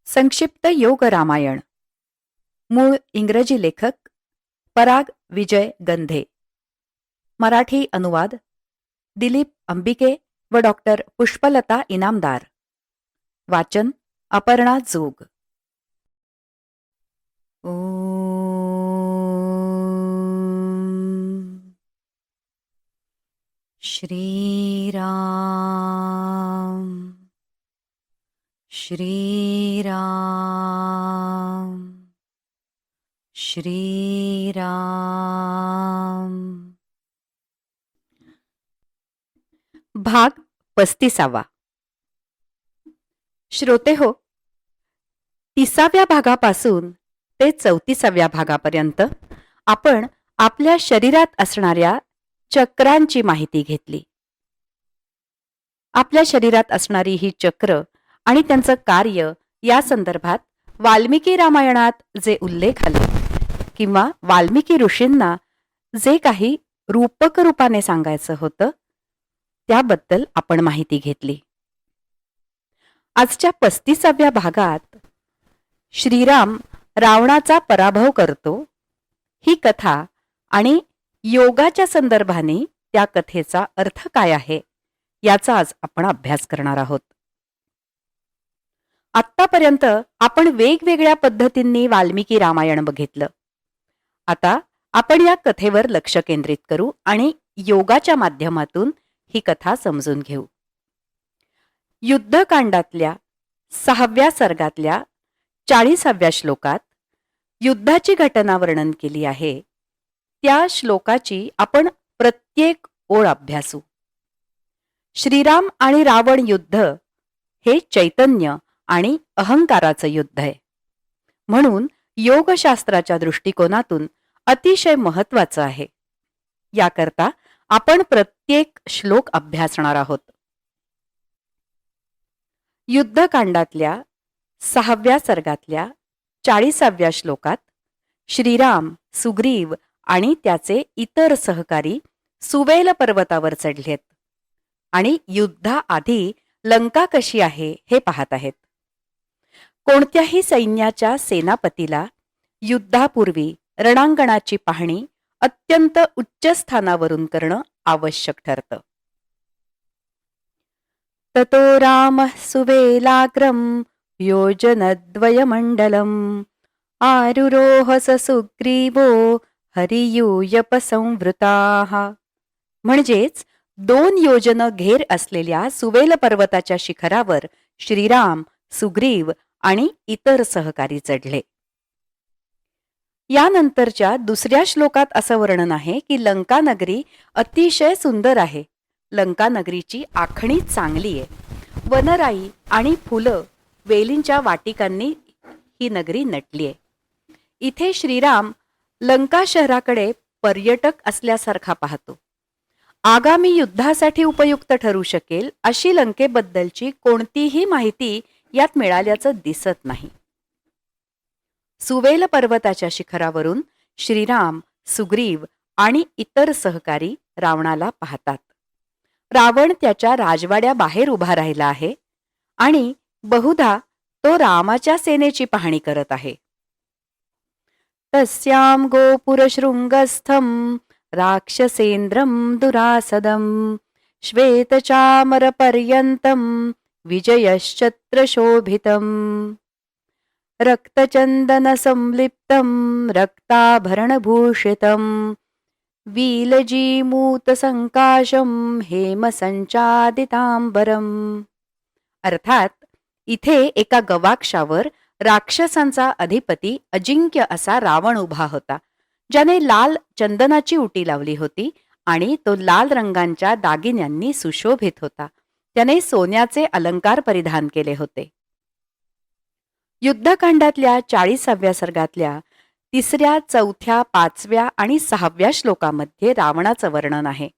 संक्षिप्त योग रामायण. मूळ इंग्रजी लेखक पराग विजय गंधे. मराठी अनुवाद दिलीप अंबिके व डॉक्टर पुष्पलता इनामदार. वाचन अपर्णा जोग. श्रीराम श्रीराम श्रीराम. भाग 35. श्रोते हो, 30व्या भागापासून ते 34व्या भागापर्यंत आपण आपल्या शरीरात असणाऱ्या चक्रांची माहिती घेतली. आपल्या शरीरात असणारी ही चक्र आणि त्यांचं कार्य या संदर्भात वाल्मिकी रामायणात जे उल्लेख आले किंवा वाल्मिकी ऋषींना जे काही रूपक रूपाने सांगायचं होतं त्याबद्दल आपण माहिती घेतली. आजच्या 35व्या भागात श्रीराम रावणाचा पराभव करतो ही कथा आणि योगाच्या संदर्भाने त्या कथेचा अर्थ काय आहे याचा आज आपण अभ्यास करणार आहोत. आत्तापर्यंत आपण वेगवेगळ्या पद्धतींनी वाल्मिकी रामायण बघितलं. आता आपण या कथेवर लक्ष केंद्रित करू आणि योगाच्या माध्यमातून ही कथा समजून घेऊ. युद्धकांडातल्या 6व्या सर्गातल्या 40व्या श्लोकात युद्धाची घटना वर्णन केली आहे. त्या श्लोकाची आपण प्रत्येक ओळ अभ्यासू. श्रीराम आणि रावण युद्ध हे चैतन्य आणि अहंकाराचं युद्ध आहे, म्हणून योगशास्त्राच्या दृष्टिकोनातून अतिशय महत्वाचं आहे. याकरता आपण प्रत्येक श्लोक अभ्यासणार आहोत. युद्धकांडातल्या 6व्या सर्गातल्या 40व्या श्लोकात श्रीराम, सुग्रीव आणि त्याचे इतर सहकारी सुवेल पर्वतावर चढलेत आणि युद्धाआधी लंका कशी आहे हे पाहत आहेत. कोणत्याही सैन्याच्या सेनापतीला युद्धापूर्वी रणांगणाची पाहणी अत्यंत उच्च स्थानावरून करणं आवश्यक ठरतं. ततो राम सुवेलाग्रम योजनद्वयमंडलम आरुरोह सुग्रीवो हरियूयपसंवृताः. म्हणजेच 2 योजन घेर असलेल्या सुवेल पर्वताच्या शिखरावर श्रीराम, सुग्रीव आणि इतर सहकारी चढले. यानंतरच्या दुसऱ्या श्लोकात असं वर्णन आहे की लंका नगरी अतिशय सुंदर आहे. लंका नगरीची आखणी चांगली आहे. वनराई आणि फुलं वेलींच्या वाटिकांनी ही नगरी नटली आहे. इथे श्रीराम लंका शहराकडे पर्यटक असल्यासारखा पाहतो. आगामी युद्धासाठी उपयुक्त ठरू शकेल अशी लंकेबद्दलची कोणतीही माहिती यात मिळाल्याचं दिसत नाही. सुवेल पर्वताच्या शिखरावरून श्रीराम, सुग्रीव आणि इतर सहकारी रावणाला पाहतात. रावण त्याच्या राजवाड्याबाहेर उभा राहिला आहे आणि बहुधा तो रामाच्या सेनेची पाहणी करत आहे. तस्याम गोपुरशृंगस्थम राक्षसेंद्रम दुरासदम श्वेतचामरपर्यंतम विजयश्चत्रशोभितम रक्तचंदन संलिप्तम रक्ताभरणभूषितम वीलजीमूत संकाशम हेमसंचादितांबरम. अर्थात इथे एका गवाक्षावर राक्षसांचा अधिपती अजिंक्य असा रावण उभा होता, ज्याने लाल चंदनाची उटी लावली होती आणि तो लाल रंगांच्या दागिन्यांनी सुशोभित होता. त्याने सोन्याचे अलंकार परिधान केले होते. युद्धकांडातल्या 40व्या सर्गातल्या 3ऱ्या, 4थ्या, 5व्या आणि 6व्या श्लोकामध्ये रावणाचं वर्णन आहे.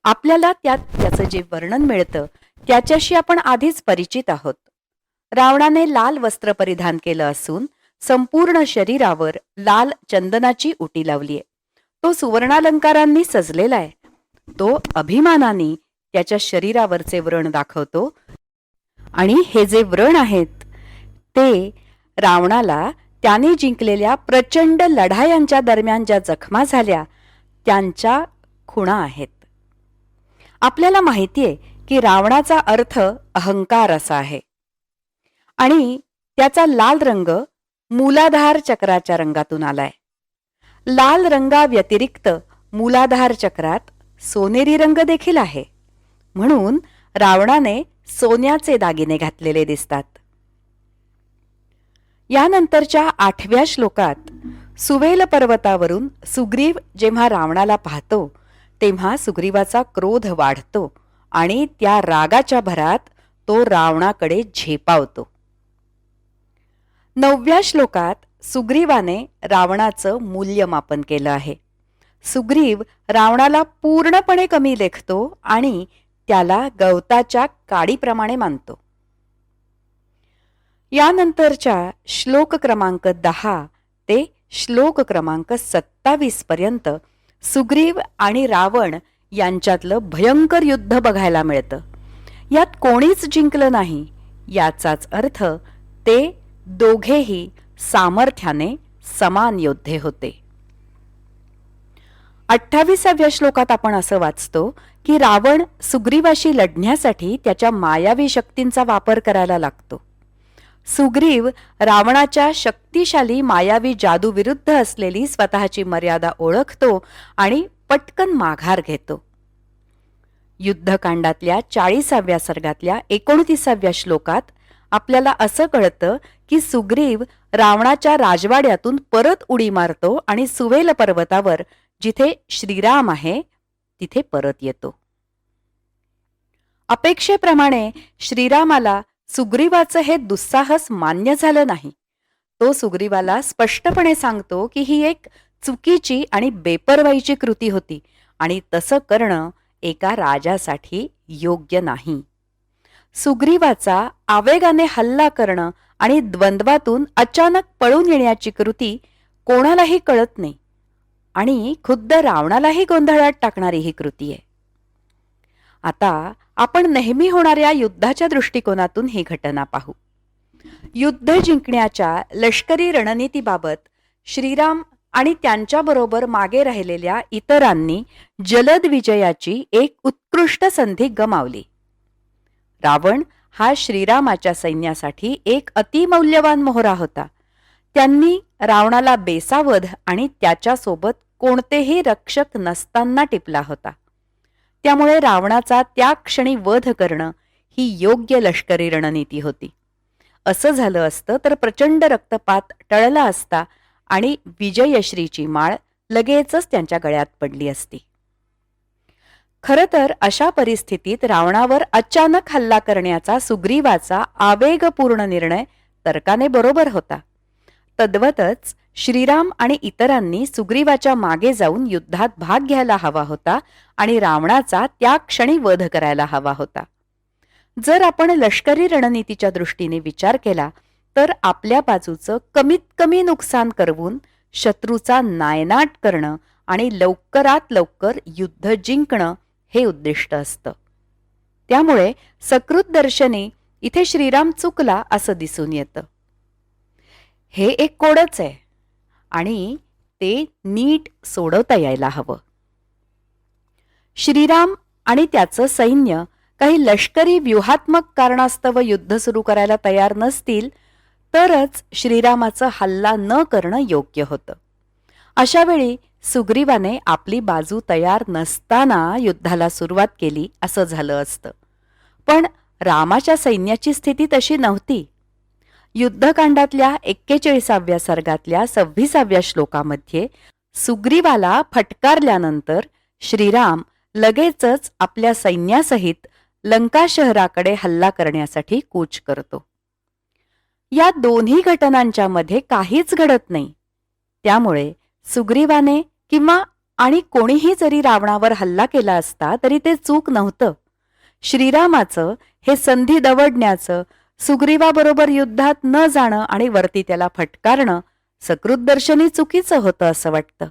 आपल्याला त्यात त्याचं जे वर्णन मिळतं त्याच्याशी आपण आधीच परिचित आहोत. रावणाने लाल वस्त्र परिधान केलं असून संपूर्ण शरीरावर लाल चंदनाची उटी लावलीय. तो सुवर्णालंकारांनी सजलेला आहे. तो अभिमानाने त्याच्या शरीरावरचे व्रण दाखवतो आणि हे जे व्रण आहेत ते रावणाला त्याने जिंकलेल्या प्रचंड लढायांच्या दरम्यान ज्या जखमा झाल्या त्यांच्या खुणा आहेत. आपल्याला माहिती आहे की रावणाचा अर्थ अहंकार असा आहे आणि त्याचा लाल रंग मूलाधार चक्राच्या रंगातून आलाय. लाल रंगाव्यतिरिक्त मूलाधार चक्रात सोनेरी रंग देखील आहे, म्हणून रावणाने सोन्याचे दागिने घातलेले दिसतात. यानंतरच्या 8व्या श्लोकात सुवेल पर्वतावरून सुग्रीव जेव्हा रावणाला पाहतो तेव्हा सुग्रीवाचा क्रोध वाढतो आणि त्या रागाच्या भरात तो रावणाकडे झेपावतो. 9व्या श्लोकात सुग्रीवाने रावणाचं मूल्यमापन केलं आहे. सुग्रीव रावणाला पूर्णपणे कमी लेखतो आणि त्याला गवताच्या काडीप्रमाणे मानतो. यानंतरच्या श्लोक क्रमांक 10 ते श्लोक क्रमांक 27 पर्यंत सुग्रीव आणि रावण यांच्यातलं भयंकर युद्ध बघायला मिळतं. यात कोणीच जिंकलं नाही याचाच अर्थ ते दोघेही सामर्थ्याने समान योद्धे होते. 28व्या श्लोकात आपण असं वाचतो की रावण सुग्रीवाशी लढण्यासाठी त्याच्या मायावी शक्तींचा वापर करायला लागतो. सुग्रीव रावणाच्या शक्तिशाली मायावी जादू विरुद्ध असलेली स्वतःची मर्यादा ओळखतो आणि पटकन माघार घेतो. युद्धकांडातल्या 40व्या सर्गातल्या 29व्या श्लोकात आपल्याला असं कळतं की सुग्रीव रावणाच्या राजवाड्यातून परत उडी मारतो आणि सुवेल पर्वतावर जिथे श्रीराम आहे तिथे परत येतो. अपेक्षेप्रमाणे श्रीरामाला सुग्रीवाचं हे दुस्साहस मान्य झालं नाही. तो सुग्रीवाला स्पष्टपणे सांगतो की ही एक चुकीची आणि बेपर्वाईची कृती होती आणि तसं करणं एका राजासाठी योग्य नाही. सुग्रीवाचा आवेगाने हल्ला करणं आणि द्वंद्वातून अचानक पळून येण्याची कृती कोणालाही कळत नाही आणि खुद्द रावणालाही गोंधळात टाकणारी ही कृती आहे. आता आपण नेहमी होणाऱ्या युद्धाच्या दृष्टिकोनातून ही घटना पाहू. युद्ध जिंकण्याच्या लष्करी रणनीतीबाबत श्रीराम आणि त्यांच्याबरोबर मागे राहिलेल्या इतरांनी जलद विजयाची एक उत्कृष्ट संधी गमावली. रावण हा श्रीरामाच्या सैन्यासाठी एक अतिमौल्यवान मोहरा होता. त्यांनी रावणाला बेसावध आणि त्याच्यासोबत कोणतेही रक्षक नसताना टिपला होता. त्यामुळे रावणाचा त्या क्षणी वध करणं ही योग्य लष्करी रणनीती होती. असं झालं असतं तर प्रचंड रक्तपात टळला असता आणि विजयश्रीची माळ लगेचच त्यांच्या गळ्यात पडली असती. खरं तर अशा परिस्थितीत रावणावर अचानक हल्ला करण्याचा सुग्रीवाचा आवेगपूर्ण निर्णय तर्काने बरोबर होता. तद्वतच श्रीराम आणि इतरांनी सुग्रीवाच्या मागे जाऊन युद्धात भाग घ्यायला हवा होता आणि रावणाचा त्या क्षणी वध करायला हवा होता. जर आपण लष्करी रणनीतीच्या दृष्टीने विचार केला तर आपल्या बाजूचं कमीत कमी नुकसान करवून शत्रूचा नायनाट करणं आणि लवकरात लवकर युद्ध जिंकणं हे उद्दिष्ट असतं. त्यामुळे सकृत दर्शनी इथे श्रीराम चुकला असं दिसून येतं. हे एक कोडच आहे आणि ते नीट सोडवता यायला हवं. श्रीराम आणि त्याचं सैन्य काही लष्करी व्यूहात्मक कारणास्तव युद्ध सुरू करायला तयार नसतील तरच श्रीरामाचं हल्ला न करणं योग्य होतं. अशावेळी सुग्रीवाने आपली बाजू तयार नसताना युद्धाला सुरुवात केली असं झालं असतं. पण रामाच्या सैन्याची स्थिती तशी नव्हती. युद्धकांडातल्या 41व्या सर्गातल्या 26व्या श्लोकामध्ये सुग्रीवाला फटकारल्यानंतर श्रीराम लगेचच आपल्या सैन्यासहित लंका शहराकडे हल्ला करण्यासाठी कूच करतो. या दोन्ही घटनांच्या मध्ये काहीच घडत नाही. त्यामुळे सुग्रीवाने किंवा आणि कोणीही जरी रावणावर हल्ला केला असता तरी ते चूक नव्हतं. श्रीरामाचं हे संधी दवडण्याचं, सुग्रीवाबरोबर युद्धात न जाणं आणि वरती त्याला फटकारणं सकृतदर्शनी चुकीचं होतं असं वाटतं.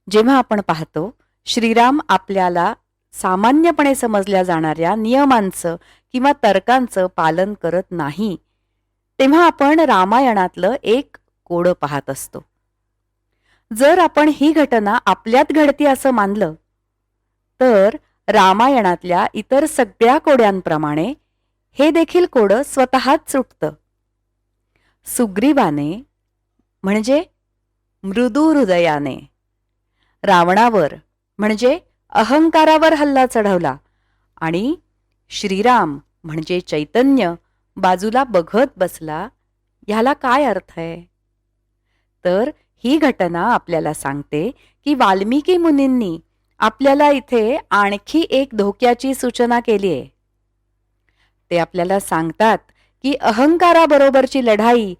जेव्हा आपण पाहतो श्रीराम आपल्याला सामान्यपणे समजल्या जाणाऱ्या नियमांचं किंवा तर्कांचं पालन करत नाही तेव्हा आपण रामायणातलं एक कोडं पाहत असतो. जर आपण ही घटना आपल्यात घडती असं मानलं तर रामायणातल्या इतर सगळ्या कोड्यांप्रमाणे हे देखील कोडं स्वतःच सुटतं. सुग्रीवाने म्हणजे मृदू हृदयाने रावणावर म्हणजे अहंकारावर हल्ला चढवला आणि श्रीराम म्हणजे चैतन्य बाजूला बघत बसला. ह्याला काय अर्थ आहे? तर ही घटना आपल्याला सांगते की वाल्मिकी मुनींनी आपल्याला इथे आणखी एक धोक्याची सूचना केली आहे. ते आपल्याला सांगतात की अहंकाराबरोबरची लढाई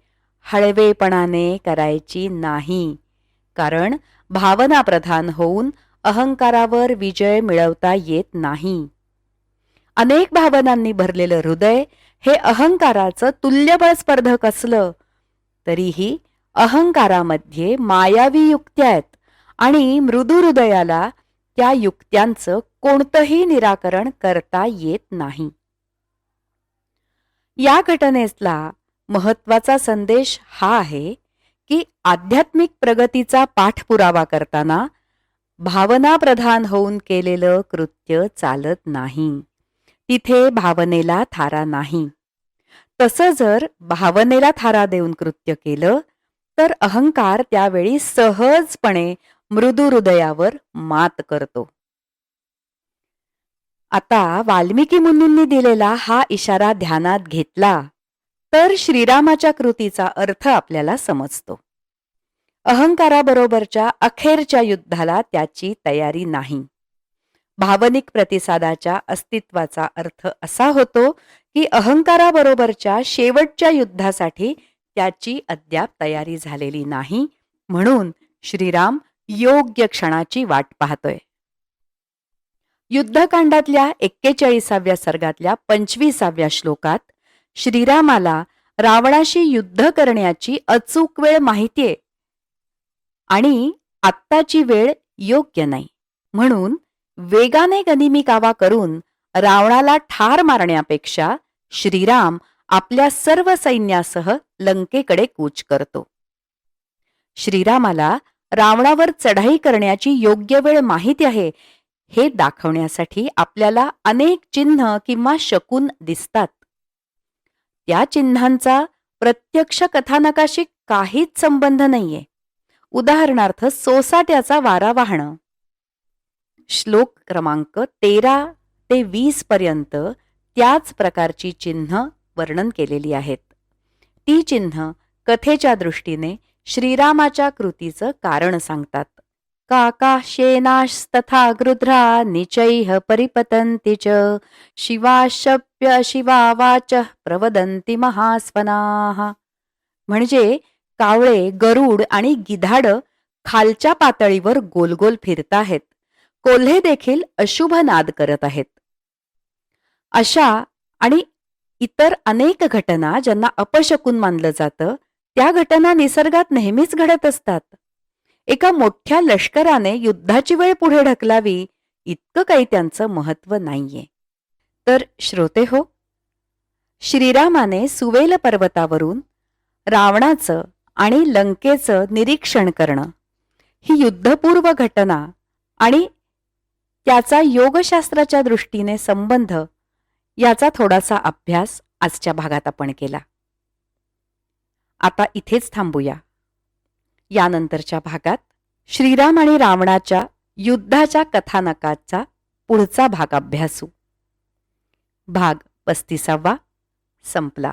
हळवेपणाने करायची नाही, कारण भावनाप्रधान होऊन अहंकारावर विजय मिळवता येत नाही. अनेक भावनांनी भरलेलं हृदय हे अहंकाराचं तुल्यबळ स्पर्धक असलं तरीही अहंकारामध्ये मायावी युक्त्या आहेत आणि मृदू हृदयाला त्या युक्त्यांचं कोणतंही निराकरण करता येत नाही. या घटनेतला महत्वाचा संदेश हा आहे की आध्यात्मिक प्रगतीचा पाठपुरावा करताना भावनाप्रधान होऊन केलेलं कृत्य चालत नाही. तिथे भावनेला थारा नाही. तसं जर भावनेला थारा देऊन कृत्य केलं तर अहंकार त्यावेळी सहजपणे मृदू हृदयावर मात करतो. आता वाल्मिकी मुनींनी दिलेला हा इशारा ध्यानात घेतला तर श्रीरामाच्या कृतीचा अर्थ आपल्याला समजतो. अहंकाराबरोबरच्या अखेरच्या युद्धाला त्याची तयारी नाही. भावनिक प्रतिसादाच्या अस्तित्वाचा अर्थ असा होतो की अहंकाराबरोबरच्या शेवटच्या युद्धासाठी त्याची अद्याप तयारी झालेली नाही, म्हणून श्रीराम योग्य क्षणाची वाट पाहतोय. युद्धकांडातल्या 41व्या सर्गातल्या 25व्या श्लोकात श्रीरामाला रावणाशी युद्ध करण्याची अचूक वेळ माहितीये आणि आत्ताची वेळ योग्य नाही, म्हणून वेगाने गनिमी कावा करून रावणाला ठार मारण्यापेक्षा श्रीराम आपल्या सर्व सैन्यासह लंकेकडे कूच करतो. श्रीरामाला रावणावर चढाई करण्याची योग्य वेळ माहिती आहे हे दाखवण्यासाठी आपल्याला अनेक चिन्ह किंवा शकुन दिसतात. त्या चिन्हांचा प्रत्यक्ष कथानकाशी काहीच संबंध नाहीये. उदाहरणार्थ सोसाट्याचा वारा वाहणं. श्लोक क्रमांक 13 ते 20 पर्यंत त्याच प्रकारची चिन्ह वर्णन केलेली आहेत. ती चिन्ह कथेच्या दृष्टीने श्रीरामाच्या कृतीचं कारण सांगतात. काकाशेनास्तथा गृध्रा निचैः परिपतन्ति च शिवाशप्य शिवावाच प्रवदन्ति महास्वनाः. म्हणजे कावळे, गरुड आणि गिधाड खालच्या पातळीवर गोलगोल फिरताहेत. कोल्हे देखील अशुभ नाद करत आहेत. अशा आणि इतर अनेक घटना ज्यांना अपशकुन मानलं जातं त्या घटना निसर्गात नेहमीच घडत असतात. एका मोठ्या लष्कराने युद्धाची वेळ पुढे ढकलावी इतकं काही त्यांचं महत्व नाहीये. तर श्रोते हो, श्रीरामाने सुवेल पर्वतावरून रावणाचं आणि लंकेचं निरीक्षण करणं ही युद्धपूर्व घटना आणि त्याचा योगशास्त्राच्या दृष्टीने संबंध याचा थोडासा अभ्यास आजच्या भागात आपण केला. आता इथेच थांबूया. यानंतरच्या भागात श्रीराम आणि रावणाच्या युद्धाच्या कथानकाचा पुढचा भाग अभ्यासू. भाग 35 संपला.